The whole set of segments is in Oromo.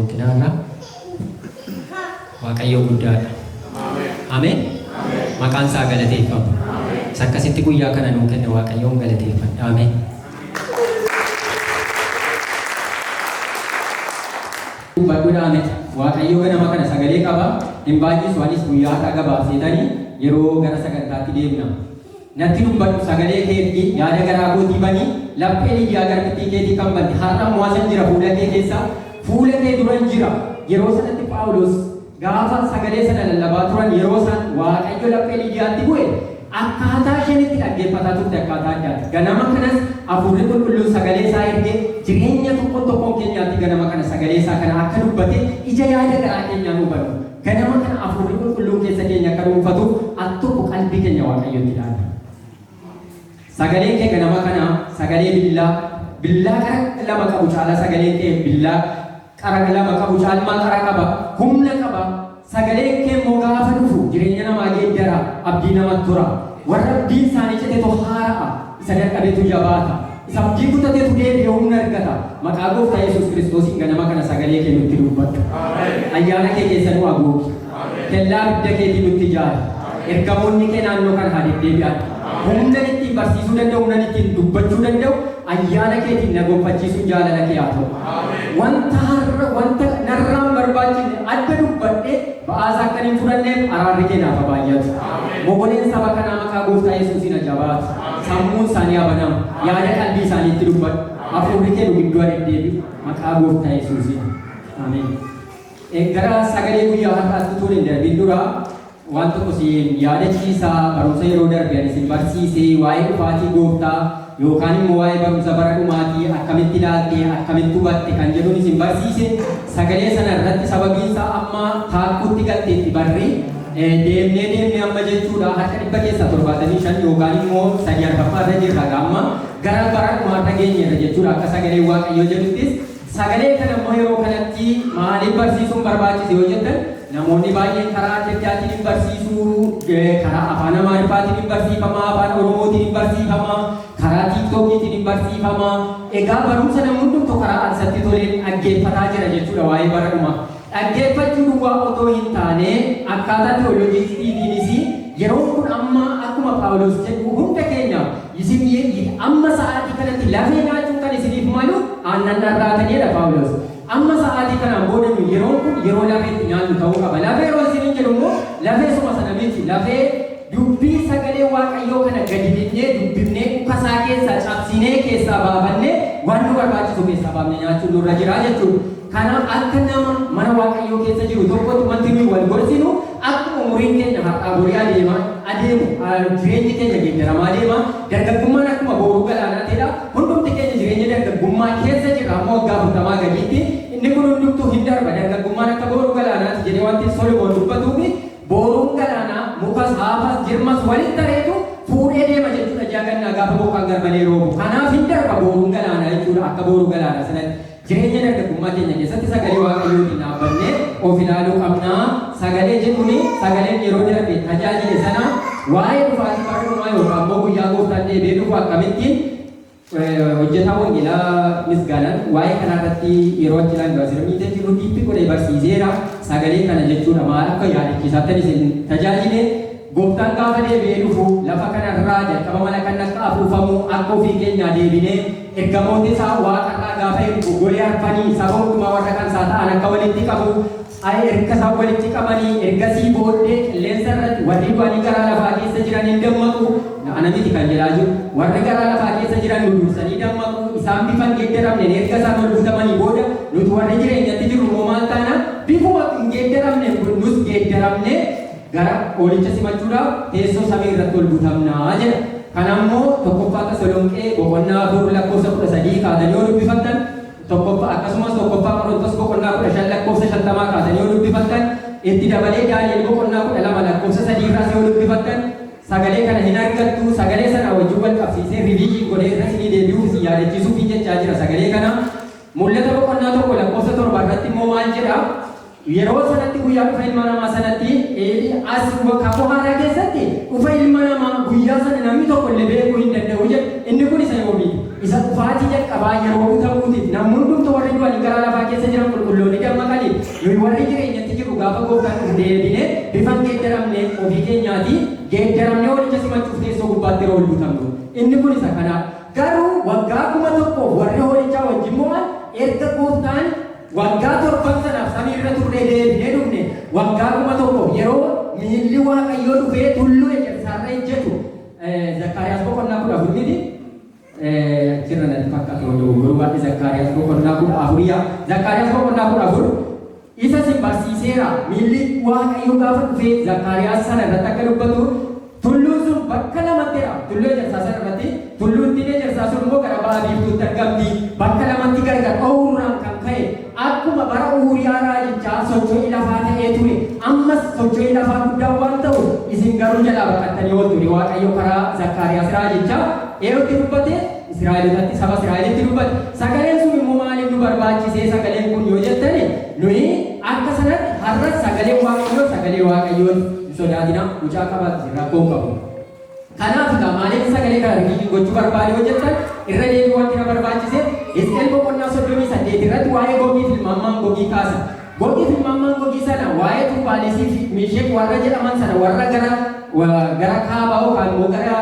boqinaarra Waaqayyo guddaadha. Ameen. Maqaan isaa galateeffamu. Sakkasitti guyyaa kana nuu kenne Waaqayyoon galateeffadha. Ameen. Badduudhaan Waaqayyo ganama kana sagalee qaba. Hin baay'isu anis guyyaa har'a gabaabseetanii yeroo gara sagantaatti deemna. Natti dubbadhu sagalee keetii yaada garaa kootii banii laphee ijaa garbittii keetii kan banne har'a muwaasan jira fuula kee keessa fuula kee duran jira. Yeroo sanatti Phaawulos gaafa sagalee sana lallabaa turan yeroo san Waaqayyo laphee ijaatti bu'e akkaataa isheen itti dhaggeeffataa turte akkaataa addaati. Ganama kanas Hafuurri Qulqulluun sagalee isaa ergee jireenya tokkoon keenyaatti ganama kana sagalee isaa kana akka dubbate ija yaada garaa keenyaa nu hubannu. Ganama kana Hafuurri Qulqulluun keessa keenya akka dhuunfatuuf tokko qalbii keenya Waaqayyotti ilaalla. Sagalee kee ganama kana sagalee billaa qara lama qabu caalaa sagalee kee billaa qara lama qabu caalmaa qara qaba humna qaba. Sagalee kee immoo gaafa dhufu jireenya namaa geeddara abdii namatti tura. Warra abdiin isaanii citeetu haara'a isa dadhabeetu jabaata. Isa abdii kutateetu deebi'ee humna argata. Maqaa Gooftaa Yesuus Kiristoosiin ganama kana sagalee kee nutti dubbadhu. Ayyaana kee keessa nu haguugi. Kellaa abidda keetii nutti ijaari. Ergamoonni kee naannoo kana haa deddeebi'an. Humna ittiin barsiisuu danda'u, humna ittiin dubbachuu danda'u, ayyaana keetiin na gonfachiisuun jaalala kee haa ta'u. Wanta narraan barbaachifne adda dubbadhee ba'aasa akka hin fudhanneef araarri kee naaf baay'atu. Mogoleen saba kanaa maqaa Gooftaa Yesuusiin jabaatu. Sammuun isaanii abanamu. Yaada qalbii isaanii itti dubbadhu. Hafuurri kee nu gidduu deddeebi'u. Maqaa Gooftaa Yesuusiin. Ameen. Gara sagalee guyyaa har'aatti tuun hin darbin dura waan tokko si yaadachiisaa barumsa yeroo darbe ani isin barsiisee waa'ee dhufaatii Gooftaa yookaan immoo waa'ee barumsa bara dhumaatii akkamitti ilaaltee akkamitti hubatte kan jedhuun isin barsiise sagalee sana irratti sababiin isaa amma taakkuutti galteetti barri deemnee amma jechuudha harka 175 yookaan immoo 3 jirra amma gara bara dhumaarra geenyeerra jechuudha akka sagalee Waaqayyoo jedhuttis sagalee kana immoo yeroo kanatti maaliif barsiisuun barbaachise yoo jettan namoonni baay'een karaa adda addaatiin hin barsiisuu karaa afaan Amaariffaatiin hin barsiifama afaan Oromootiin hin barsiifama karaa tiiktookiitiin hin barsiifama egaa barumsa namni hundumtuu karaa alsatti toleen dhaggeeffataa jira jechuudha waa'ee bara dhumaa dhaggeeffachuu duwwaa otoo hin taane akkaataa teoloojisiitiinis yeroo kun amma akkuma Phaawulos jedhu hunda keenya isin amma sa'aatii kanatti lafee nyaachuun kan isiniif malu aannan dharraataniidha Phaawulos. Amma sa'aatii kanaan booda yeroon kun yeroo lafeetti nyaannu ta'uu qaba. Lafee yeroo isin jedhu immoo lafee suma sana miti lafee dubbii sagalee Waaqayyoo kana gadi binnee dubbifnee ukasaa keessaa cabsinee keessaa baafannee waan nu barbaachisu keessaa baafnee nyaachuun nurra jira jechuudha. Kanaaf akka nama mana Waaqayyoo keessa jiru tokkotti wanti nuyi wal gorsinu akkuma umuriin keenya har'aa borii adeemu jireenyi keenya geeddaramaa adeema dargaggummaan akkuma booruu galaanaateedha. Hundumti keenya jireenya dargaggummaa keessa jira ammoo waggaa 40 gadiitti inni kun hundumtuu hin darba dargaggummaan akka booruu galaanaati jedhee wanti Solomoon dubbatuufi booruun galaanaa mukas haafas jirmas walitti tareetu fuudhee deema jechuudha jaagannaa gaafa bokkaan garmalee roobu. Kanaaf hin darba booruun galaanaa jechuudha akka booruu galaanaa sanatti. Jireenya dargaggummaa keenya keessatti sagalee Waaqayyootiin dhaabbannee of ilaaluu qabnaa. Sagalee jechuun sagaleen yeroo darbe tajaajile sana waa'ee dhufaatii bara dhumaa yookaan immoo guyyaa Gooftaan deebi'ee dhufu akkamittiin hojjetaa wangeelaa misgaanaan waa'ee kanarratti yeroo achi ilaalu asirratti jiru dhiphi godhee barsiiseera. Sagalee kana jechuudha maal akka yaadachiisaatti isin tajaajile Gooftaan gaafa deebi'ee dhufu lafa kanarraa jalqaba mana kan akka afuufamu akka ofii keenyaa deebinee ergamoota isaa waaqarraa gaafa ergu golee arfanii saba hundumaa warra kan isaa ta'an akka walitti qabu erga isaan walitti qabanii ergasii booddee qilleensa irratti warri du'anii garaa lafaa keessa jiran hin dammaqu ana miti kan jedhaa jiru warri garaa lafaa keessa jiran nu dursanii dammaqu isaan bifan geeddaramne erga isaan ol butamanii booda nuti warri jireenyatti jiru immoo maal taana bifuma hin geeddaramne nus geeddaramne gara oolicha simachuudhaaf teessoo samii irratti ol butamnaa jedha. Kanammoo tokkoffaa Tasalonqee boqonnaa 4:13 kaatanii yoo dubbifattan akkasumas tokkoffaa Qorontos boqonnaa 15:50 kaatanii yoo dubbifattan itti dabalee Daani'el boqonnaa 12:3 irraas yoo dubbifattan sagalee kana hin argattu sagalee sana wajjin wal qabsiisee riviijii godhee irra isinii deebi'uuf isin yaadachiisuuf jechaa jira sagalee kana. Mul'ata boqonnaa 1:7 irratti immoo maal jedha yeroo sanatti guyyaa dhufa ilma namaa sanatti as kakuu haaraa keessatti dhufa ilma namaa guyyaa sana namni tokko illee beekuu hin danda'u jedhu inni kun isa yoomii isa dhufaatii jalqabaa yeroo butamuutiif namni hundumtuu warri du'anii garaa lafaa keessa jiran qulqulloonni dammaqanii nuyi warri jireenyatti jiru gaafa gooftaan deebine bifan geeddaramne ofii keenyaati geeddaramne walicha simachuuf teessoo gubbaatti yeroo ol butamnu inni kun isa kanaa garuu waggaa 1,000 warri hoolichaa wajjin mo'an erga gooftaan waggaa 7 sanaaf samiirra turre deebinee dhufne waggaa 1,000 yeroo miilli waaqayyoo dhufee tulluu ejersaarra ejjetu Zakkaariyaas boqonnaa 14 miti jirra natti fakkaatu gurubaatti Zakkaariyaas boqonnaa 14 Zakkaariyaas boqonnaa 14 isa sin barsiiseera miilli waaqayyoo gaafa dhufee Zakkaariyaas sana irratti akka dubbatu tulluun sun bakka lamattiidha tulluu ejersaa sana irratti tulluun ittiin ejersaa sun immoo gara ba'a biiftuutti argamti bakka lamatti gargar dhowuuraan kan ka'e akkuma bara Uuriyaa raajichaa socho'ii lafaa ta'ee ture ammas socho'ii lafaa guddaa waan ta'u isin garuu jalaa baqattanii ooltuni waaqayyo karaa Zakkaariyaas raajichaa eeyotti dubbate Israa'elootatti saba Israa'elitti dubbate sagaleen sun immoo maaliif nu barbaachisee sagaleen kun yoo jettani nuyi akka sanatti har'a sagalee waaqayyoon sodaatina mucaa qabaatu rakkoo qabu kanaaf maaliif sagalee kana riqichi gochuu barbaade yoo jettan irra deebii wanti na barbaachise Hisqeel boqonnaa 38 irratti waa'ee Googii fi Maammaan Googii kaasa Googii fi Maammaan Googii sana waa'ee Tuubaalesii fi Meeshek warra jedhaman sana warra gara kaabaa yookaan immoo gara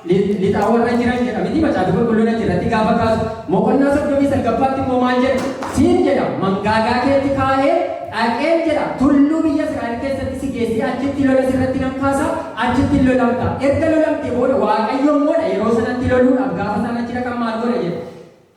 lixaa warra jiran jedhamiti macaafa qulqulluun achirratti gaafa kaasu boqonnaa 39 immoo maal jedha siin jedha mangaagaa keetti kaa'ee dhaqeen jedha tulluu biyya Israa'el keessatti si geessi achitti lola sirratti nan kaasa achitti lolamta erga lolamtee booda waaqayyoon moodha yeroo sanatti loluudhaaf gaafa isaan achi dhaqan maal godha jedha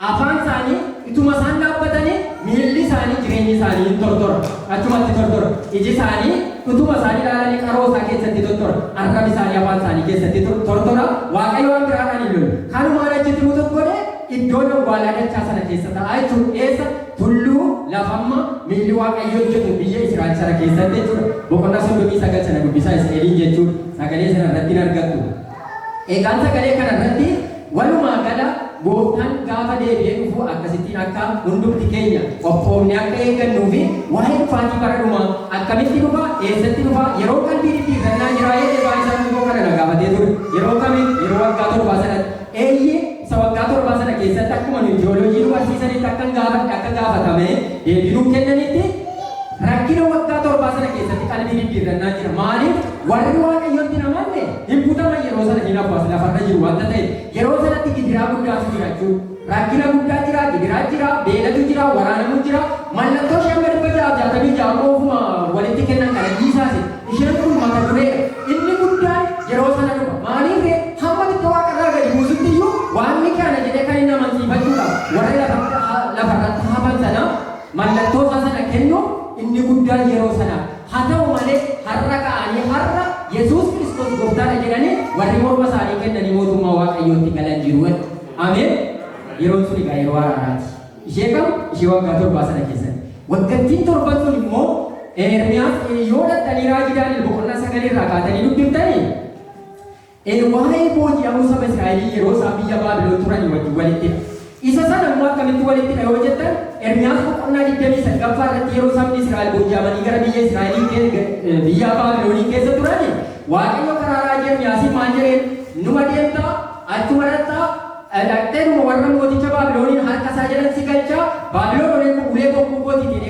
afaan isaanii ituma isaan dhaabbatanii miilli isaanii jireenyi isaanii hin tortora achumatti tortora iji isaanii utuma isaanii ilaalanii qaroo isaa keessatti tortora arrabni isaanii afaan isaanii keessatti tortora waaqayyo waan biraadhaan hin lolu kanumaan achitti nu tokkodhe iddoon awwaalaa dachaa sana keessa ta'aa jechuudha eessa tulluu lafamma miilli waaqayyo hojjetu biyya Israa'el sana keessatti jechuudha boqonnaa 39 sana dubbisaa Hisqeeliin jechuudha sagalee sana irratti hin argattu eegaan sagalee kana irratti walumaa gala gooftaan gaafa deebi'ee dhufu akkasittiin akka hundumti keenya qophoofne akka eeggannuu fi waa'ee dhufaatii bara dhumaa akkamitti dhufa eessatti dhufa yeroo qalbii dhidhiirannaa jiraayee deebaa isaan dhufuu kana na gaafatee ture yeroo kamiin yeroo waggaa 7 sanatti eeyyee isa waggaa 7 sana keessatti akkuma nu jiyooloojii nu barsiisanitti akka gaafatame deebiinuu kennanitti rakkina waggaa 7 sana keessatti qalbii dhidhiirannaa jira maaliif warri waaqayyotti namanne hin butaman yeroo sana hin hafuas lafarra jiru wanta ta'e yeroo sanatti gidiraa guddaatu jira jechuudha rakkina guddaa jira gidiraa jira beelatu jira waraanamu jira mallattoo 566 ofuma walitti kennan kana dhiisaase isheen kun mata dureedha inni guddaan yeroo sana dhufa maaliif hamma bitta waaqarraa gadi buusutti iyyuu waanni kana jedhee kan hin amansiifachuudhaaf warri lafarratti hafan sana mallattoo sana kennu inni guddaan yeroo sana haa ta'u malee har'a ka'anii har'a Yesuus Kiristoos gooftaadha jedhanii warri morma isaanii kennanii mootummaa waaqayyootti galan jiru. Ameen. Yeroon sun egaa yeroo araaraati. Ishee kam ishee waggaa 7 sana keessatti. Waggattiin 7 sun immoo Ermiyaas yoo dadhanii raajii Daani'el boqonnaa 9 irraa kaatanii dubbiftan waa'ee booji'amuu saba Israa'elii yeroo isaan biyya Baabiloon turanii wajjin walitti isa sana immoo akkamitti walitti dhahoo jettan Ermiyaas boqonnaa 29 irratti yeroo sabni Israa'el booji'amanii gara biyya Israa'elii biyya Baabiloonii keessa turani waaqayyo karaa raajii Ermiyaasii maal jedheen numa deemtaa achuma dhaqxaa dhaqxee numa warra mooticha Baabilooniin harka isaa jedhan si galchaa Baabiloon ulee bokkuu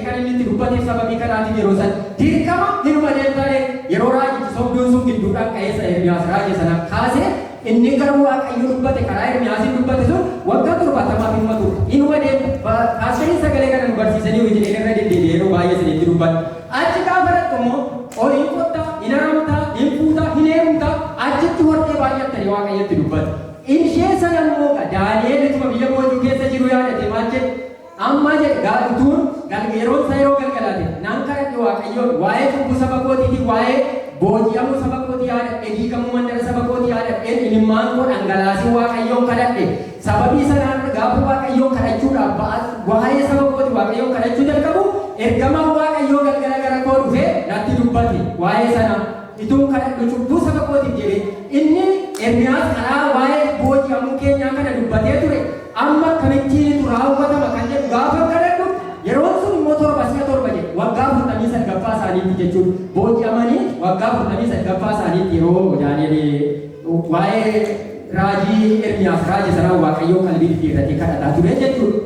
kan inni itti dubbateef sababii kanaatiin yeroo san dirqama hinuma deemtaa yeroo raajichi sobduun sun gidduudhaan ka'eessa Ermiyaas raajii sana kaasee inni garuu waaqayyo dubbate karaa Ermiyaasiin dubbate sun waggaa 70 himmatu inuma deemu kaasanii sagalee kana nu barsiisanii hojii irra deddeebi'ee yeroo baay'ee isinitti dubbate achi gaafa dhaqxu immoo horiin qottaa hin haramtaa hin fuutaa hin heerumtaa achitti hortee baay'attanii waaqayyotti dubbate ishee sana immoo Daani'el ituma biyya boojuu keessa jiru yaadate maal jedhe amma jedhe gaafatuun yeroon isaa yeroo galgalaate naan kadhadhe waaqayyoon waa'ee cubbuu saba kootiitiif waa'ee booji'amuu saba kootii yaadadhe hiikamuu mandara saba kootii yaadadhe ilmaan koo dhangalaasii waaqayyoon kadhadhe sababii sanaan gaafa waaqayyoon kadhachuudhaaf waa'ee saba kootii waaqayyoon kadhachuu jalqabu ergamaan waaqayyoo galgala gara koo dhufee natti dubbate waa'ee sana ituun kadhadhu cubbuu saba kootiif jedhe inni Ermiyaas karaa waa'ee booji'amuu keenyaa kana dubbatee ture amma kamittiin raawwatama kan jedhu gaafa kadhadhu yeroon sun immoo 7 jedhe waggaa 49ffaa isaaniitti jechuudha booji'amanii waggaa 49ffaa isaaniitti yeroo Daani'el waa'ee raajii Ermiyaas raajii sanaa waaqayyoo qalbii dhidhiirratee kadhataa ture jechuudha.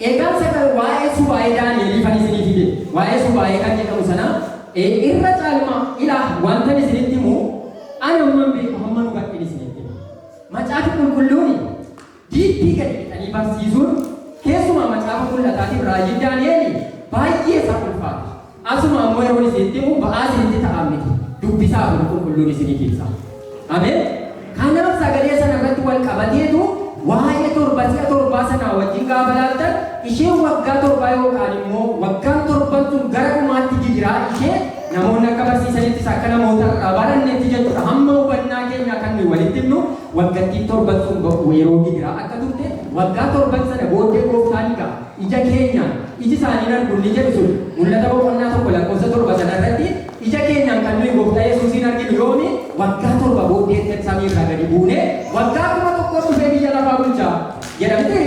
Egaan sagal waa'ee subaa'ee Daani'elii kan isinii fide waa'ee subaayee kan jedhamu sana irra caalma ilaa wanta isinitti himu ana umman beeku hamma nu bakkeen isinitti himu. Macaafi qulqulluun diibii gadi fixanii barsiisuun keessumaa macaafa mul'ataatiif raajii Daani'eel baay'ee isaa ulfaata. Asuma ammoo yeroo isinitti himu ba'aa isinitti ta'an miti. Dubbisaa qulqulluun isinii keessa. Ameen. Kanaaf sagalee sana irratti wal qabateetu waa'ee torbaa sanaa wajjin gaafa laaltan isheen waggaa torbaa yookaan immoo waggaan torban sun gara dhumaatti jiraa ishee namoonni akka barsiisanittis akka namoota irraa baranneetti jechuudha. Hamma hubannaa keenya kan nuyi walitti himnu waggattiin torban sun yeroo gidiraa akka turte waggaa torban sana booddee gooftaan egaa ija keenyaan iji isaanii arguun ni jedhu sun mul'ata boqonnaa tokko lakkoofsa torba sana irratti ija keenyaan kan nuyi gooftaa Yesuusiin arginu yoomi waggaa torba booddee samii irraa gadi buune waggaa kuma tokko dhufee biyya lafaa bulchaa jedhamte.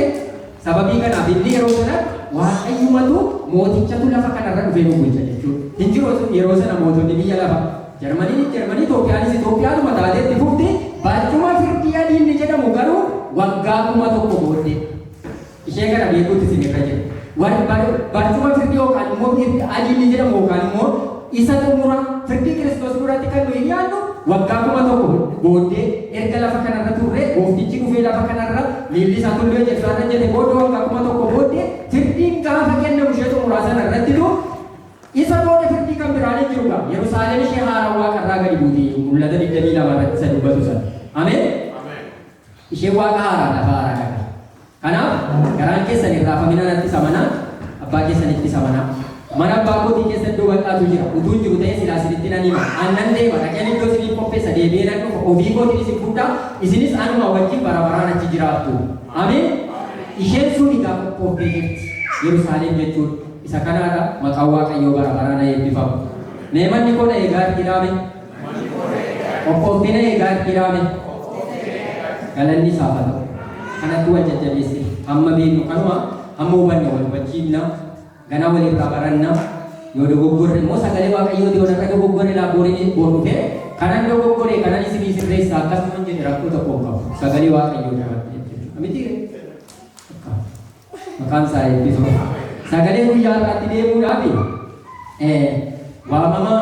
Sababii kanaaf inni yeroo sana waaqayyumatu mootichatu lafa kanarra dhufee nu bulcha jechuudha. Hin jiru yeroo sana mootonni biyya lafa Jarmanii Itoophiyaanis Itoophiyaanuma taateetti fufti barcuma firdii adiin jedhamu garuu waggaa kuma tokko booddee ishee kana beekuutti isin irra jira. Barcuma firdii yookaan immoo adiin jedhamu yookaan immoo isa xumura firdii Kiristoos duratti kan nuyi yaadnu waggaa kuma tokko booddee erga lafa kanarra turre gooftichi dhufee lafa kanarra miilli isaa tullee jedhaarra jedhe booddee waggaa kuma tokko booddee firdiin gaafa kennamu ishee xumuraa sana irrattitu isa booda firdii kan biraan jiruudha. Yerusaalem ishee haarawaa karraa gadi buuti mul'ata 22 irratti isa dubbatu sana. Ameen. Ishee waaqa haaraa lafa haaraa qaba. Kanaaf garaan keessan irraa faminanatti samanaa abbaa keessanitti samanaa. Mana abbaa kootii keessa iddoo bal'aatu jira. Utuu jiru ta'ee silaa isinitti nan hima. Aannan deema dhaqeen iddoo isinii qopheessa deebi'ee nan dhufa. Ofii kootiin isin fudhaa. Isinis anuma wajjin bara baraan achi jiraattu. Ameen. Isheen sun egaa qophooftee jirti. Yerusaalem jechuudha. Isa kanaadha maqaan Waaqayyoo bara baraan eebbifamu. Neemanni koo na eegaa hidhaame. Qophooftee na eegaa hidhaame. Galanni isaaf haa ta'u. Kanatti wal jajjabeesse. Amma beeknu kanuma amma hubanne wal hubachiifna. Ganaa walirraa baranna yoo dogoggorre immoo sagalee Waaqayyooti yoo narra dogoggorre laabooriin boorufee kanan dogoggorre kanan isinii sirreessa akkasumas jedhe rakkoo tokko qabu sagalee Waaqayyoo dabalatee jechuudha. Miti maqaan isaa eebbisu sagalee guyyaa har'aatti deemuudhaaf waamama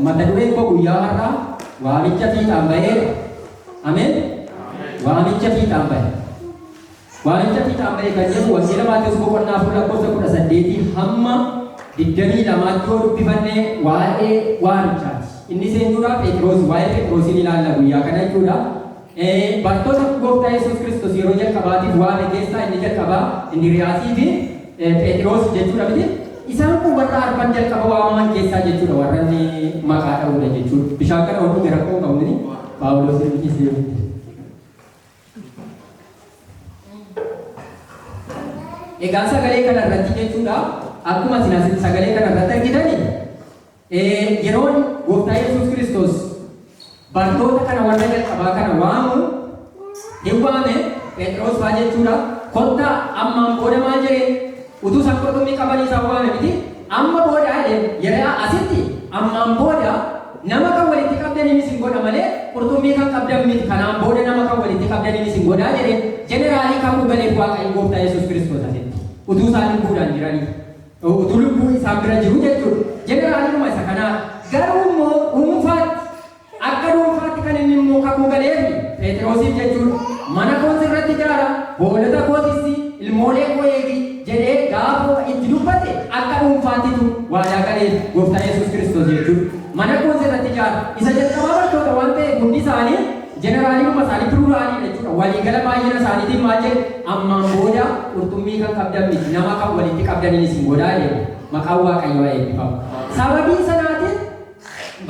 mata dureen koo guyyaa har'aa waamicha fiixaan baheera. Ameen. Waamicha fiixaan bahe. Waamicha fiixaan bahe kan jedhu wangeela Maatewos boqonnaa 4:18 hamma 22 yoo dubbifannee waa'ee waamichaati. Inni seenuudhaaf Phexros waa'ee Phexrosiin ilaalla guyyaa kana jechuudha. Bartoota gooftaa Yesuus Kiristoos yeroo jalqabaatiif waame keessaa inni jalqabaa Indiriyaasii fi Phexros jechuudha miti. Isaan kun warra arfan jalqaba waamaman keessaa jechuudha warra inni maqaa dha'uudha jechuudha. Bishaan kana hodhuu rakkoo qabni Paawulos ilmi egaa sagalee kana irratti jechuudha akkuma isin sagalee kana irratti argitani yeroon gooftaa Yesuus Kiristoos bartoota kana warra jalqabaa kana waamu hin waame Phexros fa'aa jechuudha. Kottaa ammaan booda maal jedhee utuu isaan qurxummii qabanii isaan waame miti amma booda yeroo asitti ammaan booda nama kan walitti qabdaniin isin godha malee qurxummii kan qabdan miti kanaan booda nama kan walitti qabdaniin isin godhaa jedhee jeneraalii kan galeef Waaqayyo gooftaa Yesuus Kiristoos asitti. Utuu isaan lubbuudhaan jiranii utuu lubbuu isaan bira jiru jechuudha. Jeneraaluma isa kanaa garuu immoo dhuunfaatti akka dhuunfaatti kan inni immoo kakuu galeefi Phexrosiif jechuudha. Mana koos irratti ijaara hoolota kootis ilmoolee koo eegi jedhee gaafa itti dubbate akka dhuunfaattitu waadaa galeef gooftaa Yesuus Kiristoos jechuudha. Mana koos irratti ijaara isa jalqabaa bartoota waan ta'eef hundi isaanii jeneraalii isaanii pluraanii jechuudha. Waliigala baay'ina isaaniitiin maal jedhe ammaan booda qurxummii kan qabdan miti nama kan walitti qabdaniin isin godhaa jedhe maqaan Waaqayyoo eebbifamu. Sababii sanaatiin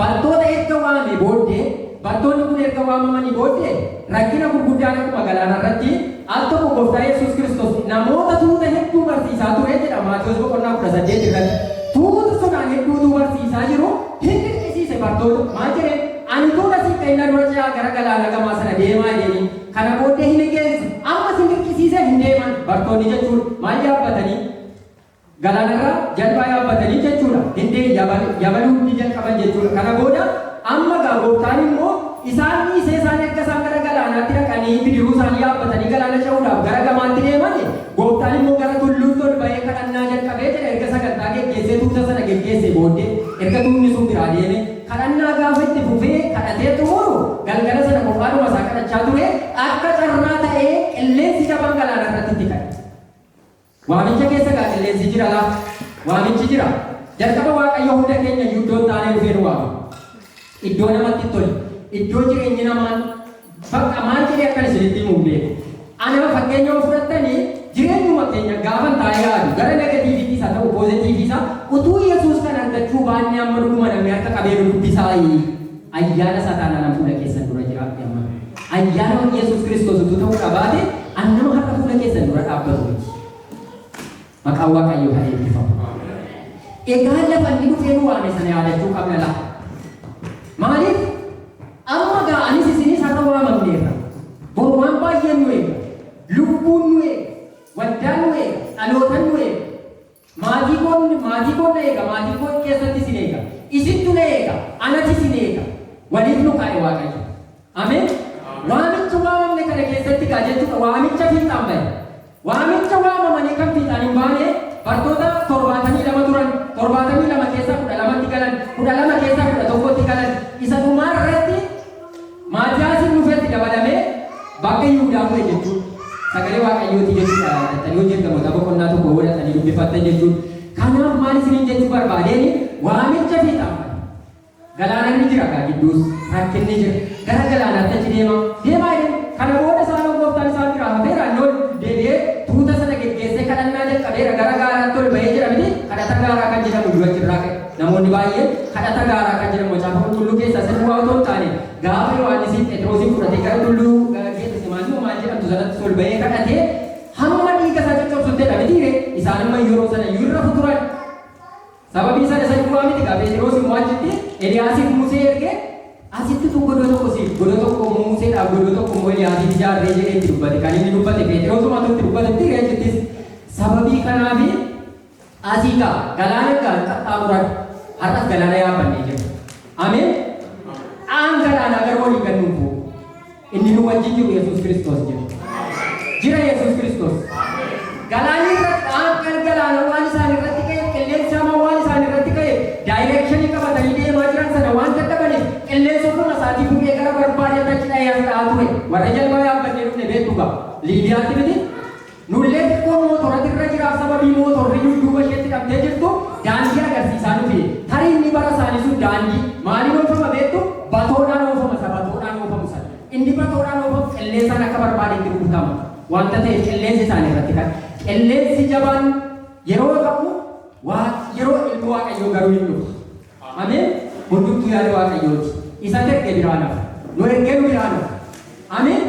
bartoota erga waame booddee bartoonni kun erga waamamanii booddee rakkina gurguddaan akkuma galaana irratti al tokko gooftaa Yesuus Kiristoos namoota tuuta hedduu barsiisaa ture jedha Maatewos boqonnaa 18 irratti. Tuuta sanaan hedduutu barsiisaa jiru hin dirqisiise bartoota maal jedhee ani tuuta si qeena dura ce'aa gara galaana gamaa sana deemaa jedhanii kana booddee hin geessu amma si dirqisiise hin deeman bartoonni jechuudha. Maal yaabbatanii galaanarraa jalbaa yaabbatanii jechuudha. Hindee yabaluu ni jalqaban jechuudha. Kana booda amma gooftaan immoo isaan dhiisee isaan erga isaan gara galaanaatti dhaqanii bidiruu isaanii yaabbatanii galaana ce'uudhaaf gara gamaatti deeman gooftaan immoo gara tulluutti ol bahee kadhannaa jalqabee jedha erga sagantaa geggeessee tuuta sana geggeesse booddee erga tuunni sun biraa deeme kadhannaa gaafa itti fufee kadhatee xumuru galgala sana qophaadhuma isaa kadhachaa ture akka carraa ta'ee qilleensi jabaan galaana irratti itti ka'e. Waamicha keessa gaa qilleensi jira laa waamichi jira. Jalqaba Waaqayyo hunda keenya iddoon taanee dhufee nu waama. Iddoo namatti tolu, iddoo jireenyi namaan bakka maal jedhee akka isinitti himuun beeku. Anama fakkeenya fudhattanii jireenyuma keenya gaafa taa'ee yaadu gara negatiiviitis haa ta'u poozitiiviis utuu Yesuus kan argachuu baannee amma dhuguma namni harka qabee dubbisaa ayyaana sataanaa nama fuula keessan dura jiraatti amma. Ayyaana Yesuus Kiristoos utuu ta'uu qabaate annama harka fuula keessan dura dhaabbatu miti. Maqaan Waaqayyoo haa eebbifamu. Egaa lafa inni dhufee nu waame sana yaadachuu qabna laa. Maaliif amma gaa anis isinis har'a waamamneerra. Boru waan baay'een nu eega. Lubbuun nu eega. Waddaan nu eega. Dhalootan nu eega. Maatii koon na eega. Maatii koon keessatti isin eega. Isittu na eega. Anatti isin eega. Waliif nu kaa'e Waaqayyo. Ameen. Waamicha waamamne kana keessatti gaa jechuudha waamicha fiixaan bahe. Waamicha waamamanii kan fiixaan hin baane bartoota 72 turan 72 keessaa 12tti galan 12 keessaa 11tti galan isa dhumaa irratti Maatiyaasiin dhufeetti dabalamee bakka Yihuudaa bu'e jechuudha. Sagalee Waaqayyooti jechuudha. Yoo jedhamoota boqonnaa tokko godhatanii dubbifattan jechuudha. Kanaaf maal isiniin jechuu barbaadeen waamicha fiixaan bahe. Galaana ni jira gaa gidduus rakkinni jira. Gara galaanaatti achi deemaa jedhu kana booda isaan gooftaan isaan biraa hafeera loon deebi'ee tuuta sana geggeessee kadhannaa jalqabeera gara gaaraatti ol bahee jira miti kadhata gaaraa kan jedhamu dura jirraa ka'e. Namoonni baay'een kadhata gaaraa kan jedhamu macaafa qulqulluu keessaa sirrii waa otoo hin taane gaafa Yohaannisiin Phexroosiin fudhatee gara tulluu Geetsemanii maal jedhamtu sanatti ol bahee kadhatee hamma dhiiga isaa coccobsuttedha miti isaan amma yeroo sana irra futuran. Sababii sana isa duraa miti gaa Phexros immoo achitti Eliyaasiif Musee ergee asitti godoo tokko siif godoo tokko Museedhaaf godoo tokko immoo Eliyaasiif ijaarree jedhee itti dubbate kan inni dubbate Phexrosumatu itti dubbatetti achittis sababii kanaafi asii gaa galaana gaa qaxxaamuran har'as galaana yaabbannee jiru. Ameen. Aan galaana gara walii gannuufu inni nu wajjin jiru Yesuus Kiristoos jira Yesuus Kiristoos. Galaanni irratti aan kan galaana waan isaan irratti ka'e qilleensi hamaa waan isaan irratti ka'e daayireekshinii qabatanii deemaa jiran sana waan dadhabaniif qilleensa ofuma isaatii bu'ee gara barbaadetti achi dha'aa ture. Warra jalbaa yaabbannee dhufne beektu qaba. Liibiyaatti miti nullee xiqqoo mootorati irra jiraaf sababii mootorri duuba isheetti qabdee jirtu daandii agarsiisaa dhufe. Tarii inni bara isaanii sun daandii maaliin oofama beektu batoodhaan oofama batoodhaan oofamu sana. Inni batoodhaan oofamu qilleensaan akka barbaadetti rukutama. Wanta ta'eef qilleensi isaanii irratti kan qilleensi jabaan yeroo qabu yeroo ilmi Waaqayyoo garuu hin dhufu. Ameen. Hundumtuu yaada Waaqayyooti. Isa erge biraa nafa. Nu ergee nu biraa nafa. Ameen.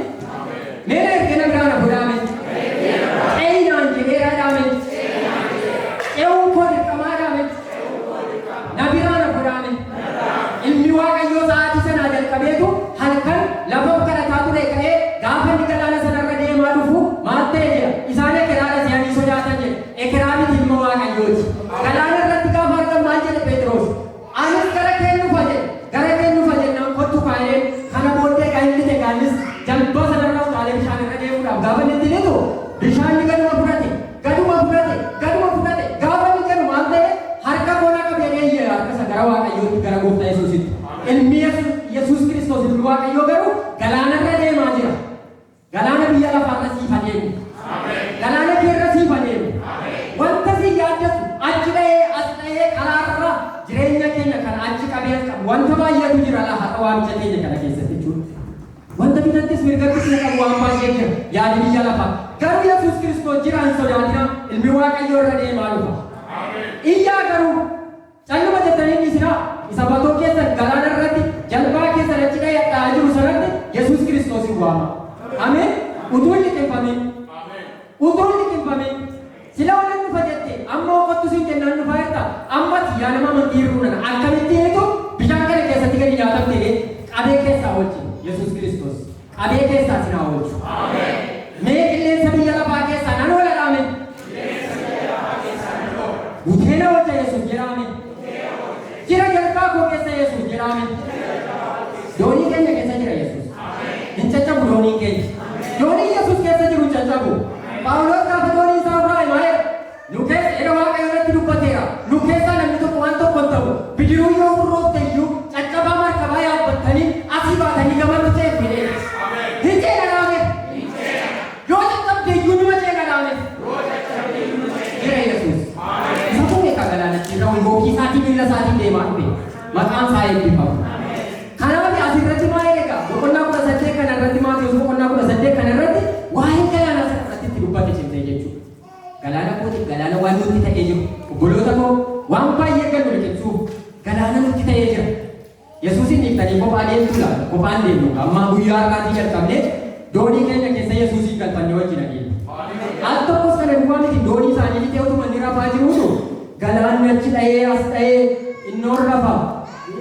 Meela ergee na biraa nafa dhaame. Qeeyinaan jedhee dhaame. Qe'uun koo dirqamaa dhaame. Na biraa nafa dhaame. Ilmi Waaqayyoo sa'aatii sanaa jalqabeetu halkan lafa kadhataa ture ka'ee gaafa inni galaana sanarra deemaa dhufu maal ta'e jedha. Isaan ekeraadha si'anii sodaatan jedha. Ekeraa miti ilma Waaqayyooti. Galaana irratti gaafa argan maal jedhe Phexros. Anis gara kee dhufa jennaan kottu kaa'ee kana booddee qaayilite gaanis jalbaa sanarraa utaalee bishaan irra deemuudhaaf gaafa inni itti litu bishaanni gaduma fudhate gaafa inni jedhu maal ta'e harka boona qabee eeyyee harka isa gara Waaqayyootti gara gooftaa Yesuusitti. Ilmi Yesuus Kiristoos ilmi Waaqayyoo garuu galaanarra deemaa jira. Galaana biyya lafaarra siif adeemu. Galaana keerra siif adeemu. Wanta si yaaddatu achi dha'ee as dha'ee karaarra jireenya keenya kan achi qabee qabu wanta baay'eetu jira lafa waamicha keenya kana keessatti jechuudha. Wanta bitattis mirgattis na qabu waan baay'ee jira yaadi biyya lafaa. Garuu Yesuus Kiristoos jira hin sodaatina ilmi Waaqayyoo irra deemaa dhufa. Iyyaa garuu calluma jettanii dhiisinaa isa batoo keessan galaana irratti jalbaa keessan achi dha'ee dha'aa jiru sanatti Yesuus Kiristoos hin waama. Ameen. Utuu hin liqimfamin. Sila waliin dhufa jette amma okkottu siin jennaan dhufaa jirta ammatti yaa nama amantii hir'uudhaan akkamitti eetu bishaan kana keessatti gadi nyaatamte qabee keessaa oolchi Yesuus Kiristoos qabee keessaa sinaa oolchu. Mee qilleensa biyya lafaa keessaa nan oola dhaame. Buteena oolcha Yesuus jedhaame. Jira jalbaa koo keessa Yesuus jedhaame. Doonii keenya keessa jira Yesuus. Hin caccabu dooniin keenya. Doonii Yesuus keessa jiru hin caccabu. Phaawulos gaafa doonii isaa irraa himaa nu keessa Waaqayyo irratti dubbateera. Nu keessaa namni tokko irra ongoo isaatii miila isaatii deemaa dhufe maqaan isaa eebbifamu. Kanaaf asirratti maal egaa boqonnaa 18 kana irratti Maatiyuus boqonnaa 18 kana irratti waa'ee galaana sanatti itti dubbate cimtee jechuudha. Galaana kooti galaana waan nutti ta'ee jiru obboloota koo waan baay'ee kan nu liqimsuuf galaana nutti ta'ee jira. Yesuusin ibsanii kophaa deemtuudha kophaan deemnu amma guyyaa har'aatii jalqabnee doonii keenya keessa Yesuusin galfannee wajjin adeemna. Al tokkos kana duwwaa miti doonii isaanii bitee utuma inni rafaa jiruutu galaanni achi dha'ee as dha'ee innoon rafa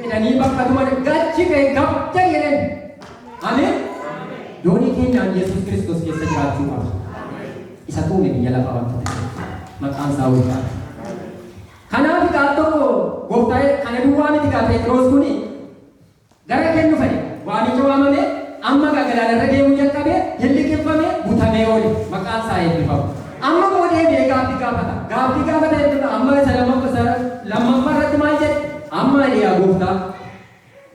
jedhanii bakka tuma gachi ka'e gabda jedhan. Ameen. Doonii keenyaan Yesuus Kiristoos keessa jiraachuu qaba. Isa tuume biyya lafaa wanta ta'e maqaan isaa ulfaata. Kanaaf al tokko gooftaa kana duwwaa miti gaa Phexros kuni gara kennu fedhe waamicha waamame amma galaanarra deemuu jalqabe hilliqeffame butamee oole maqaan isaa eebbifamu. Amma boodee bee gaaffii gaafata jechuudha. Amma isa lammaffaa irratti maal jedhe amma yaa gooftaa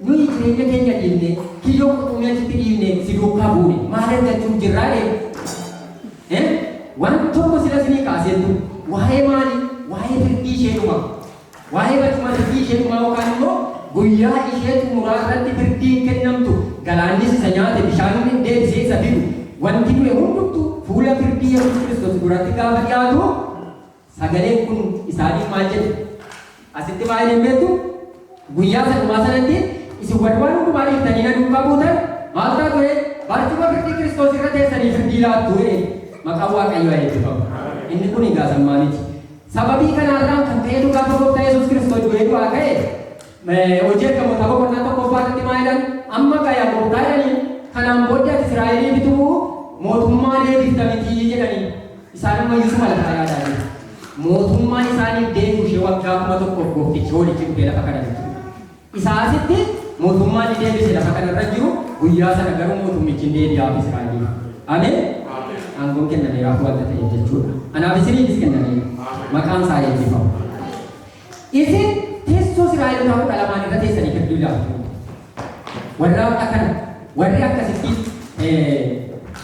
nuyi jireenya keenya dhiibne kiyyoo quxumee achitti dhiibne si duukaa buune maal argachuuf jirraa ee waan tokko sila sinii kaaseetu waa'ee maali waa'ee firdii ishee dhuma waa'ee barcuma firdii ishee dhuma yookaan immoo guyyaa ishee xumuraa irratti firdiin kennamtu galaannis isa nyaate bishaan deebisee isa fidu wanti du'e hundumtu fuula firdii Yesuus Kiristoos duratti gaafa dhiyaatu sagaleen kun isaanii maal jedhu asitti baay'ee beektu guyyaa sanumaa sanatti isin waan hundumaa dhiiftanii na duukaa buutan maal ta'a ture barcuma firdii Kiristoos irra teessanii firdii laattu maqaan Waaqayyoo eebbifamu. Inni kun egaa sammaa miti. Sababii kanarraan kan ta'etu gaafa gooftaa Yesuus Kiristoos du'ee du'aa ka'e hojii ergamoota boqonnaa tokkoffaatti maal jedhan amma gaayaa gooftaa jedhanii kanaan booddee ati Israa'elii bituu mootummaa deebifta mitii jedhanii isaan amma Yesuus malakaa yaadanii mootummaan isaaniif deebi'u ishee waggaa 1,000 gooftichi walitti dhufee lafa kana jechuudha. Isaasitti mootummaan ni deebise lafa kanarra jiru guyyaa sana garuu mootummichi hin deebi'aaf Israa'eliif. Ameen. Aangoon kennameeraaf wanta ta'e jechuudha. Anaaf isiniifis kennameera. Maqaan isaa eebbifamu. Isin teessoo Israa'elotaa 12 irra teessanii firdii laattu. Warra akkana warri akkasitti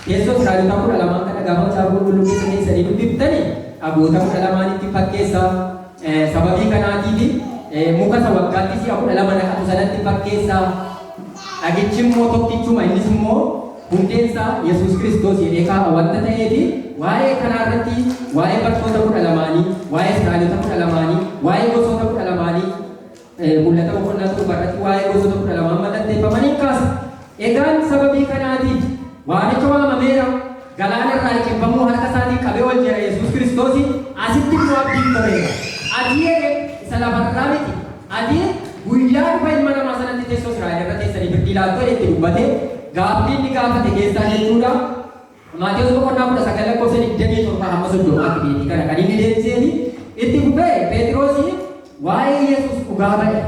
teessoo Israa'elotaa 12 kana gaafa caafuu qulqulluu keessa teessanii dubbiftanii dhagoota 12tti fakkeessa sababii kanaatiif muka isa waggaatti si'a 12 naqatu sanatti fakkeessa dhagichi immoo tokkichuma innis immoo hundeensaa Yesuus Kiristoos jedhee kaa'a wanta ta'eef waa'ee kanarratti waa'ee bartoota 12 waa'ee Israa'eloota 12 waa'ee gosoota 12 mul'ata boqonnaa irratti waa'ee gosoota 12 mallatteeffamanii kaasa. Egaan sababii kanaatiif waamicha waamameera galaana irraa liqimfamuu harka isaatiin qabee ol jira Yesuus Kiristoos asitti immoo abdiin toreera. Ati isa lafarraa miti. Ati guyyaa dhufa ilma namaa sanatti teessoo Israa'el irra teessanii firdii laattu itti dubbate gaaffii inni gaafate keessaa jechuudha. Maatiyuus boqonnaa 19:27 hamma 30 kana kan inni deebiseefi itti fufee Phexros waa'ee Yesuus dhugaa ba'e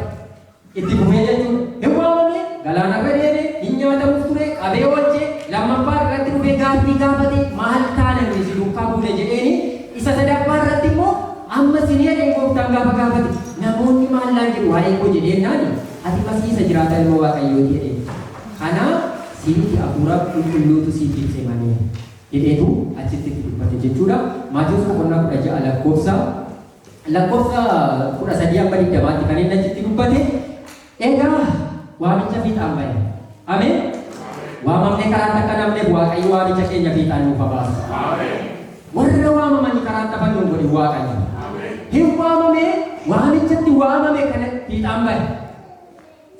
itti fufee jechuudha. Hin waamamne galaanarra deeme hin nyaatamuuf ture qabee oolchee lammaffaa irratti dhufee gaaffii gaafate maal taana nuyi si duukaa buune jedheeni isa sadaffaa irratti immoo amma sinee gooftaan gaafa gaafate namoonni maal laan jedhu waa'ee koo jedheennaani ati masiisa jiraata ilma Waaqayyooti jedheen. Kanaaf siiti hafuura qulqulluutu siif ibse malee jedheetu achitti itti dubbate jechuudha. Maatiyuus boqonnaa 16 lakkoofsa 13 amma 20 kan inni achitti dubbate. Egaa waamicha fiixaan ba'e. Ameen. Waamamne karaa takka namne Waaqayyo waamicha keenya fiixaan nuuf baasu. Ameen. Warra waamamanii karaa takka nuuf godhe Waaqayyo. Hin waamame waamichatti waamame kana fiixaan ba'e.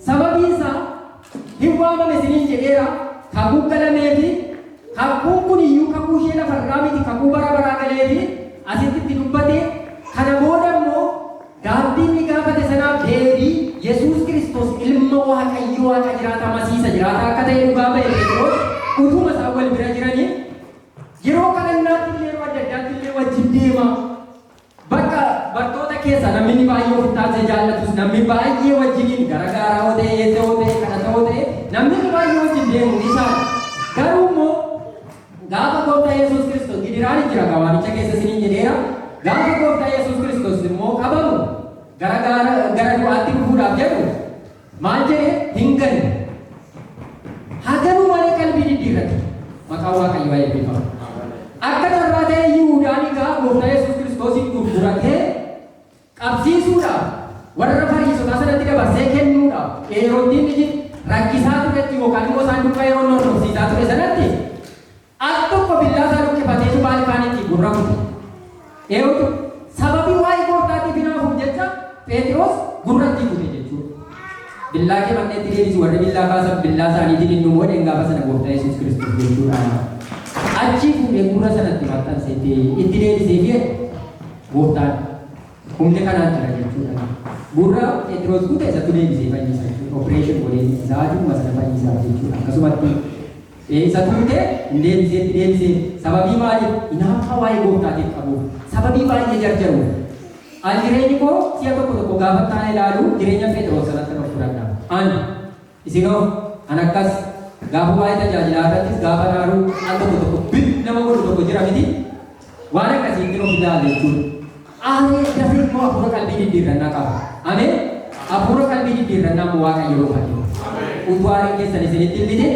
Sababiin isaa hin waamame isiniin jedheera kakuu galameefi kakuun kun iyyuu kakuu ishee lafarraa miti kakuu bara baraa galeefi asitti itti dubbate kana booda immoo gaaffii inni gaafate sanaaf deebii Yesuus Kiristoos ilma Waaqayyo Waaqa jiraata masiisa jiraata akka ta'e dhugaa ba'e Phexros utuma isaan wal bira jiranii yeroo kadhannaatti yeroo adda addaatti illee wajjin deema. Bakka bartoota keessa namni baay'ee of taasise jaallatus namni baay'ee wajjiniin garagaaraa yoo ta'e eessa yoo ta'e kadhata yoo ta'e namni baay'ee wajjin deemu isaan garuu immoo gaafa gooftaa Yesuus Kiristoos gidiraan jira waamicha keessa isiniin jedheera gaafa gooftaa Yesuus Kiristoos immoo qabamu gara du'aatti dhufuudhaaf jedhu maal jedhee hin ganne haganuu malee qalbii diddiirrate maqaan Waaqayyoo eebbifamu. Akka carraa ta'e Yihuudaan egaa gooftaa Yesuus Kiristoosiin gurguratee qabsiisuudhaaf jechuudha. Warra Fariisotaa sanatti dabarsee kennuudha. Heroodiin rakkisaa turetti yookaan immoo saanduqa yeroo hordofsiisaa ture sanatti akka tokko billaa isaa luqqifateetu baalkaanitti gurra kute. Eeyyatu sababii waa'ee gooftaatiif hinaafuuf jecha Phexros gurratti kute jechuudha. Billaa kee manneetti deebisu warri billaa kaasan billaa isaaniitiin hin dhumuu dha gaafa sana gooftaa Yesuus Kiristoos jechuudha. Achii fuudhee gurra sanatti maxxanseetti itti deebisee fi gooftaan humni kanaan jira jechuudha. Gurra Phexros kute isatti deebisee fayyisa jechuudha. Opereeshin godhee sa'aatii sana fayyisaa jechuudha. Akkasumatti isa tuute hin deebisee sababii maaliif hinaafa waa'ee gooftaatiif qabuuf sababii baay'ee jarjaruuf. An jireenyi koo si'a tokko gaafa taa'ee ilaalu jireenya Phexros sanatti kan fudhadha. Ani isinoo an akkas gaafa waa'ee tajaajilaa irrattis gaafa ilaalu an tokko nama godhu tokko jira miti waan akkasiitti of ilaala jechuudha. Ani dafee immoo hafuura qalbii diddiirrannaa qaba. Ameen hafuura qalbii diddiirrannaa immoo Waaqayyo yoo fayyadu. Utuu aariin keessan isinitti illite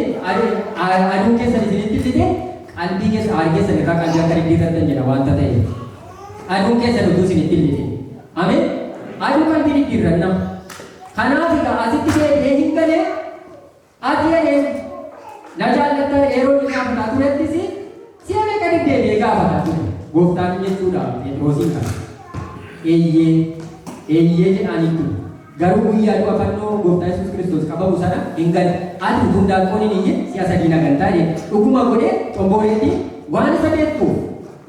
aduun keessan isinitti illite qalbii keessa aarii keessan irraa qalbii akka diddiirrattan jedha waanta ta'eef. Aduun keessan utuu isinitti illite. Ameen aduu qalbii diddiirrannaa. Kanaaf egaa asitti deebi'ee hin galee ati na jaallatta yeroo inni gaafataa turettis si'a meeqa deddeebi'ee gaafataa ture. Gooftaan jechuudha Phexrosiin kana. Eeyyee jedhaanii ture. Garuu guyyaa du'a fannoo gooftaa Yesuus Kiristoos qabamu sana hin galle. Ati utuu daakkoon hin iyye si'a sadii na gantaa jedhe. Dhuguma godhee xomboreetti waan isa beektuuf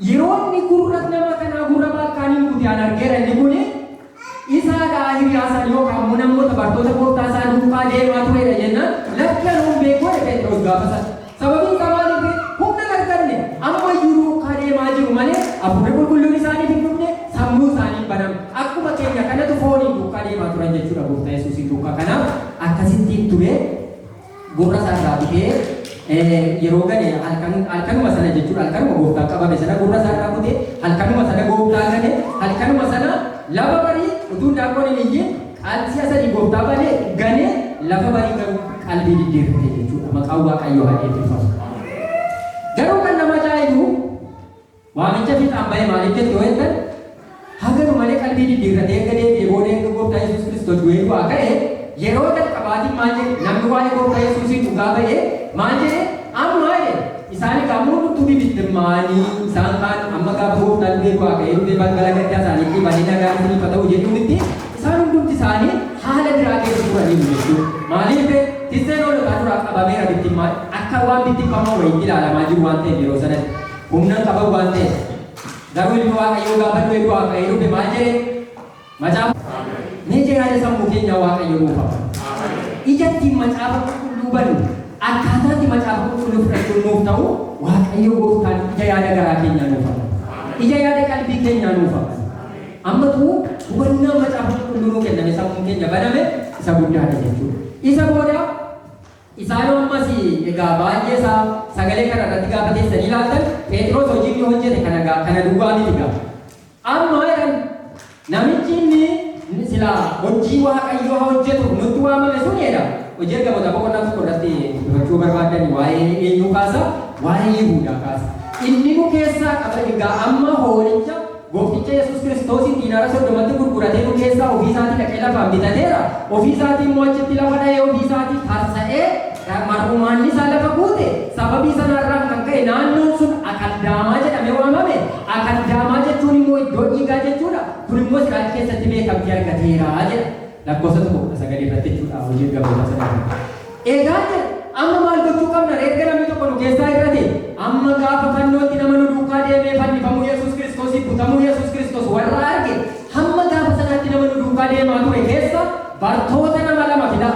yeroo inni gurra nama kanaa gurra baalkaaniin kute an argeera inni kun isaadhaa hiriyaasan yookaan immoo namoota bartoota gooftaa isaa duukaa deemaa turedha jennaan lakki anuun beekoo Phexros gaafa sana. Sababiin isaa maaliif humna arganne amma iyyuu duukaa deemaa jiru malee hafuurri qulqulluun isaaniif hin dhufne sammuu isaanii baname. Akkuma keenya kanatu fooniin duukaa deemaa turan jechuudha gooftaa Yesuusiin duukaa. Kanaaf akkasittiin ture gurra isaarraa bitee yeroo gane halkanuma sana jechuudha. Halkanuma gooftaa qabame sana gurra isaarraa kutee halkanuma sana gooftaa gane halkanuma sana lafa barii utuu daakkoon hin iyye si'a sadii gooftaa balee gane lafa barii garuu qalbii diddiirrate jechuudha. Maqaan Waaqayyoo haa eebbifamu. Garuu kan nama ajaa'ibu waamicha fiixaan bahee maaliif jettu yoo jettan haganu malee qalbii diddiirratee eega deebi'ee booda eega gooftaa Yesuus Kiristoos du'ee bu'aa ka'e yeroo jalqabaatiin maal jedhe namni waa'ee gooftaa Yesuusiin dhugaa ba'ee maal jedhe amma isaan gamoo nutti bittimmaanii isaan kaan amma gaafa gooftaan du'ee bu'aa ka'ee dhufee balbala gaddaa isaaniitti banee nagaa isiniif haa ta'u jedhuunitti isaan hundumti isaanii haala biraa keessa turaniiru jechuudha. Maaliif tisseen hoolotaa duraa qabameera bittimmaan akka waan bittimmamaa wayiitti ilaalamaa jiru waan ta'eef yeroo sanatti humna qaban waan ta'eef. Garuu ilmi Waaqayyoo gaafa du'ee bu'aa ka'ee dhufe maal jedhe macaafa mee jiraata sammuu keenya Waaqayyo nuuf haa. Ijattiin macaafa qulqulluu banu akkaataatti macaafa qulqulluu fudhachuun nuuf ta'u Waaqayyo gooftaan ija yaada garaa keenyaa nuuf haa. Ija yaada qalbii keenyaa nuuf haa. Ammatu hubannaa macaafa qulqulluu nuu kenname sammuun keenya baname isa guddaadha jechuudha. Isa booda isaan ammas egaa baay'ee isaa sagalee kana irratti gaafa teessanii ilaaltan Phexros hojii inni hojjete kana duwwaa miti gaa. Amma jedhan namichi inni sila hojii Waaqayyoo hojjetu nutti waamame sun jedha. Hojii ergamoota boqonnaa tokko irratti dubbachuu barbaadan waa'ee eenyuu kaasa? Waa'ee Yihuudaa kaasa. Inni nu keessaa qaba egaa amma hoolicha goofticha Yesuus Kiristoosiin diinaara 30tti gurguratee nu keessaa ofii isaatii dhaqee lafaan bitateera. Ofii isaatii immoo achitti lafa dha'ee ofii isaatii tarsa'ee mar'umaanni isaa lafa guute sababii sanarraan kan ka'e naannoon sun Akaldaamaa jedhamee waamame. Akaldaamaa jechuun immoo iddoo dhiigaa jechuudha. Kun immoo Israa'el keessatti beekamtii argateera jedha. Lakkoofsa 19 irratti jechuudha hojii ergamoota sana. Egaa amma maal gochuu qabna? Erga namni tokko nu keessaa irratti amma gaafa fannootti nama nu duukaa deemee fannifamuu Yesuus Kiristoosiif butamuu Yesuus Kiristoos warra arge hamma gaafa sanaatti nama nu duukaa deemaa ture keessa bartoota nama lama fida.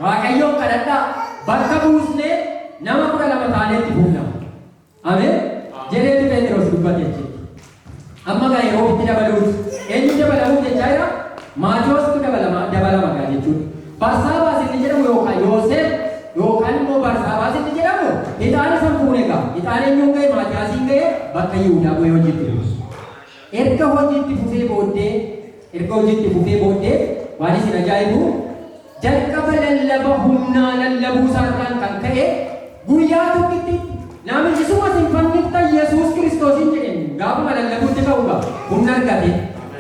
Waaqayyoon kadhadhaa bakka buusnee nama 12 taaneetti fuudhna. Ameen. Jedheetu Phexros dubbate jechuudha. Amma gaa yeroo itti dabaluuti. Eenyu dabalamuuf jechaa jira? Maatiyoositu dabalama gaa jechuudha. Barsaabaas inni jedhamu yookaan Yoosef yookaan immoo Barsaabaas inni jedhamu ixaana san fuune gaa. Ixaana eenyuun ga'e Maatiyaasiin ga'e bakka Yihuudaa bu'ee hojiitti fufe. Erga hojiitti fufee booddee waan isin ajaa'ibu jalqaba lallaba humnaa lallabuu isaarraan kan ka'e guyyaa tokkitti namichi sumas hin fanniftan Yesuus Kiristoosiin jedheen gaafuma lallabuutti ka'uudha humna argate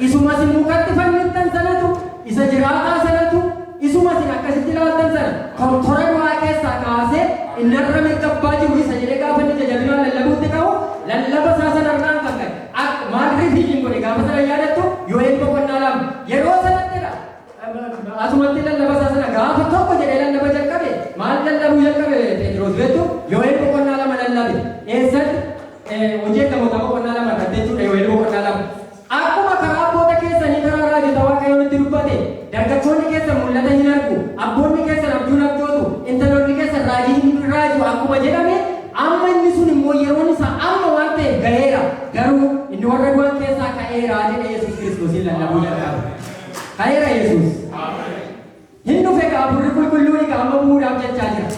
isumas hin mukatti fanniftan sana innarra meeqabbaa jiru isa jedhee gaafa inni tajaajilaa lallabuutti qabu lallaba saasan arnaan kan ka'e akka maal rifiijiin godhe gaafa sana yaadattu yoo eebba qonnaa lama yeroo sanattidha asumatti lallaba saasana gaafa tokko jedhee lallaba jalqabe maal lallabuu jalqabe Pheexroos beektu yoo eebba qonnaa lama lallabe eessatti hojii eeggamoota qonnaa lama irratti jechuudha yoo eebba qonnaa lama akkuma karaa abboota keessanii karaa raajota waaqayyoon itti dubbate dargaggoonni keessan mul'ata hin argu abboonni keessan abjuun abjootu intaloonni keessan raajii hin raaju akkuma jedhame amma inni sun immoo yeroon isaa amma waan ta'eef gaheera garuu inni warra du'an keessaa ka'eera jedhe Yesuus Kiristoosiin lallabuu jalqabe ka'eera Yesuus hin dhufe hafuurri qulqulluun amma bu'uudhaaf jechaa jira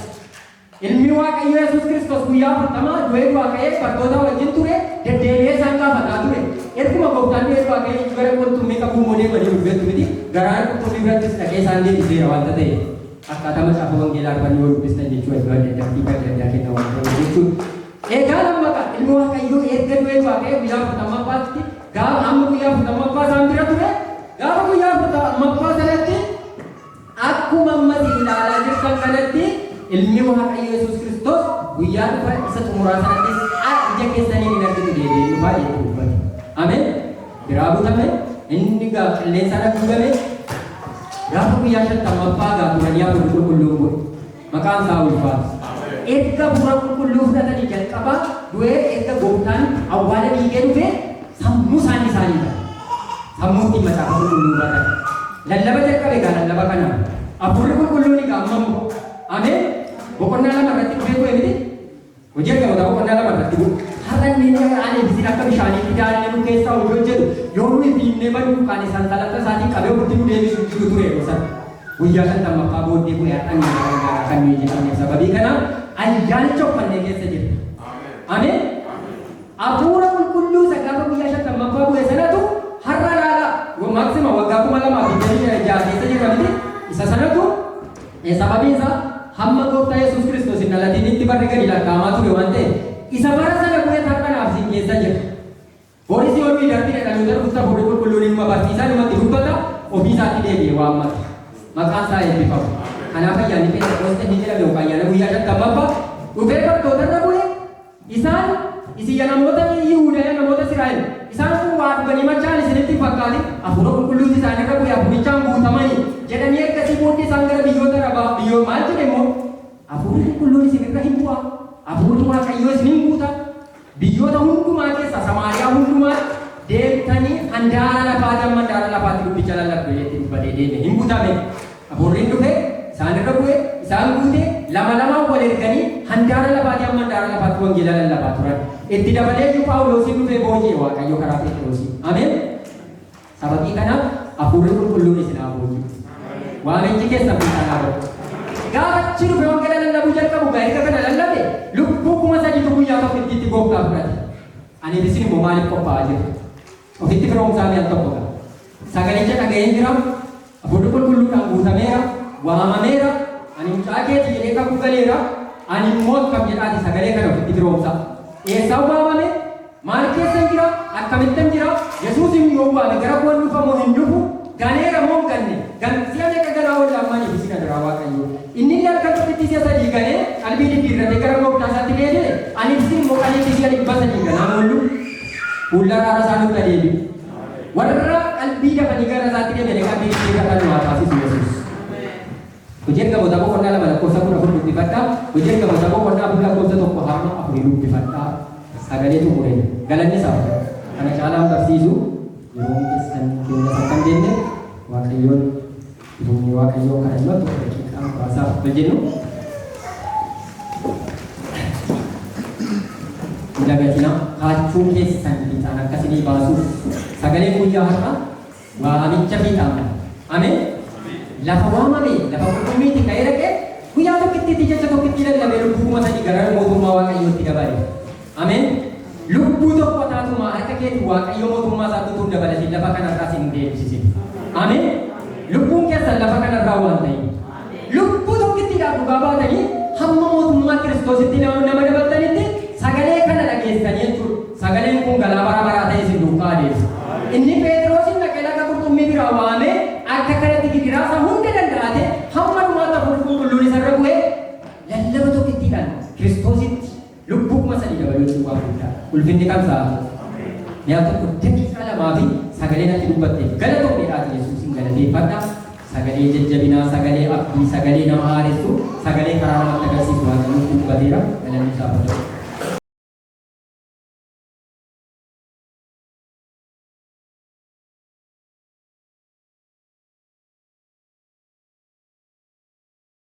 ilmi waaqayyo Yesuus Kiristoos guyyaa 40 du'ee du'aa ka'ee bartoota wajjin ture deddeebi'ee isaan gaafataa ture erguma gooftaan du'ee du'aa ka'ee gara qurxummii qabuu modee badii dubbeettu miti garaan qurxummii birattis dhaqee isaan deebiseera waanta ta'e akkaataa macaafa wangeelaa arfanii yoo dubbistan jechuudha iddoo adda addaa fi bakka addaa kenna waan ta'eef jechuudha. Egaa lammaqa ilmi waaqayyoo erga du'ee du'aa ka'ee guyyaa 40ffaatti gaafa amma guyyaa 40ffaa isaan bira ture gaafa guyyaa 40ffaa sanatti akkuma ammas ilaalaa jirtan kanatti ilmi waaqayyo Yesuus Kiristoos guyyaa dhufa isa xumuraa sanattis ija keessanii hin argitu deebi'ee dhufaa jedhu dubbate. Ameen. Biraa butame inni qilleensaan haguugame gaafa guyyaa 50ffaa turanii hafuurri qulqulluun godhe maqaan isaa ulfaatu. Erga hafuura qulqulluu fudhatanii jalqaba du'ee erga gooftaan awwaala dhiigee dhufe sammuu isaanii ta'a. Sammuu ittiin macaafa qulqulluu fudhatan. Lallaba jalqabe egaa lallaba kana hafuurri qulqulluun egaa ammamu. Ameen. Boqonnaa lama irratti dhufee bu'e miti. Hojii eeggamoota boqonnaa lama irratti bu'e. Har'a inni ani bisin akka bishaanii fidaanii nu keessaa hojii hojjetu yoo nuyi diinee baduu kan isaan salata isaatii qabee ofitti nu deebisu jiru ture gosa. Guyyaa 50ffaa booddee bu'ee har'a inni gargaaraa kan nuyi jedhamne sababii kanaaf ayyaanicha uffannee keessa jirra. Ameen. Hafuura qulqulluu isa gaafa guyyaa 50ffaa bu'e sanatu har'a laala maksima waggaa 2026 keessa jirra miti isa sanatu sababiin isaa hamma gooftaa Yesuus Kiristoos hin dhalatiin itti barri gadi lakkaa'amaa ture waan ta'eef isa bara sana bu'ee har'anaaf sin keessa jira. Boris yoo nuyi darbine dhaloota dhufutti hafuurri qulqulluun ilma barsiisaa namatti dubbata ofii isaatti deebi'ee waammata. Maqaan isaa eebbifamu. Kanaaf ayyaanni Pheenxeqoosxee ni jedhame yookaan ayyaana guyyaa 50ffaa dhufee bartoota irra bu'e isaan isin namoota Yihuudaa namoota Israa'el isaan kun waa dhuganii machaan isinitti fakkaate hafuura qulqulluuti isaan irra bu'e hafuurichaan guutamanii jedhanii akkasii booddee isaan gara biyyoota rabaa biyyoo maal jedhe immoo hafuurri qulqulluun isin irra hin bu'a hafuurri waaqayyoo isin hin guuta biyyoota hundumaa keessa Samaariyaa hundumaa deemtanii handaara lafaati amma handaara lafaatti dubbicha lallabde jettee dubbatee deeme hin guutame hafuurri dhufe isaan irra bu'e isaan guute lama lamaan wal erganii handaara lafaati amma handaara lafaatti wangeela lallabaa turan itti dabalee iyyuu Phaawulosin dhufee booji'e waaqayyo karaa Phexroosii ameen sababii kanaaf hafuurri qulqulluun isin haa booji'u waamichi keessan fiixanaa ba'u gaafa achi dhufe wangeela lallabuu jalqabu erga kana lallabe lubbuu 3,000 guyyaa tokkittiitti gooftaa fudhate ani isin immoo maaliif qophaa'aa jiru ofitti firoomsaa mi'a tokkodha sagalicha dhaga'een jira hafuurri qulqulluudhaan guutameera waamameera ani mucaa keeti jedhee kakuu galeera ani immoo akkam jedhaati sagalee kana ofitti firoomsaa eessaa waamame maal keessan jira akkamittan jira Yesuus hin yoo waame gara koon dhufamoo hin dhufu ganeera moo ganne si'a meeqa ganaa wal ammaanii fi sina biraa waaqayyo inni illee harka tokkitti si'a sadii ganee qalbii diddiirratee gara gooftaa isaatti deebi'e ani isin immoo qalbii si'a 100 ganaa moollu fuula raara isaa nutti adeemi warra qalbii dafanii gara isaatti deebi'e qalbii diddiirratan waa taasisu Yesuus. Hojii eeggamoota boqonnaa 2 lakkoofsa 14 dubbifadhaa hojii eeggamoota boqonnaa 4 lakkoofsa 1 hamma 4 dubbifadhaa sagalee xumuree galanni isaa kana caalaan barsiisu yeroo keessan keenya akka hin deemne waaqayyoon dhufni waaqayyoo kan himatu daqiiqaa muraasaaf hojjennu dagatina kaachuu keessan fiixaan akkasinii baasuuf sagalee guyyaa har'a waamicha fiixaan ameen lafa waamame lafa qulqulluutti ka'ee dhaqee guyyaa tokkittiitti jecha tokkitti lallabee lubbuu 3,000 gara mootummaa waaqayyootti dabale ameen lubbuu tokko taatuma harka keetti waaqayyo mootummaa isaa tutuun dabalatiin lafa kanarraa sin deebisise ameen lubbuun keessan lafa kanarraa waan ta'eef lubbuu tokkittiidhaaf dhugaa baatanii hamma mootummaa Kiristoositti nama dabaltanitti sagalee kana dhageessanii jechuudha sagaleen kun galaa bara baraa ta'e isin duukaa adeemsa inni Phexrosin dhaqee laga qurxummii biraa waamee akka kanatti gidiraasa hunda danda'ate hamma dhumaatti hafuurri qulqulluun isarra bu'ee lallaba tokkittiidhaan ulfinni qabsaa. Yaa tokko daqiiqaa lamaa fi sagalee natti dubbatte galatoomedhaati Yesuusin galateeffadha. Sagalee jajjabinaa, sagalee abdii, sagalee nama haaressu, sagalee karaa namatti agarsiisu waan nutti dubbateera. Galanni isaa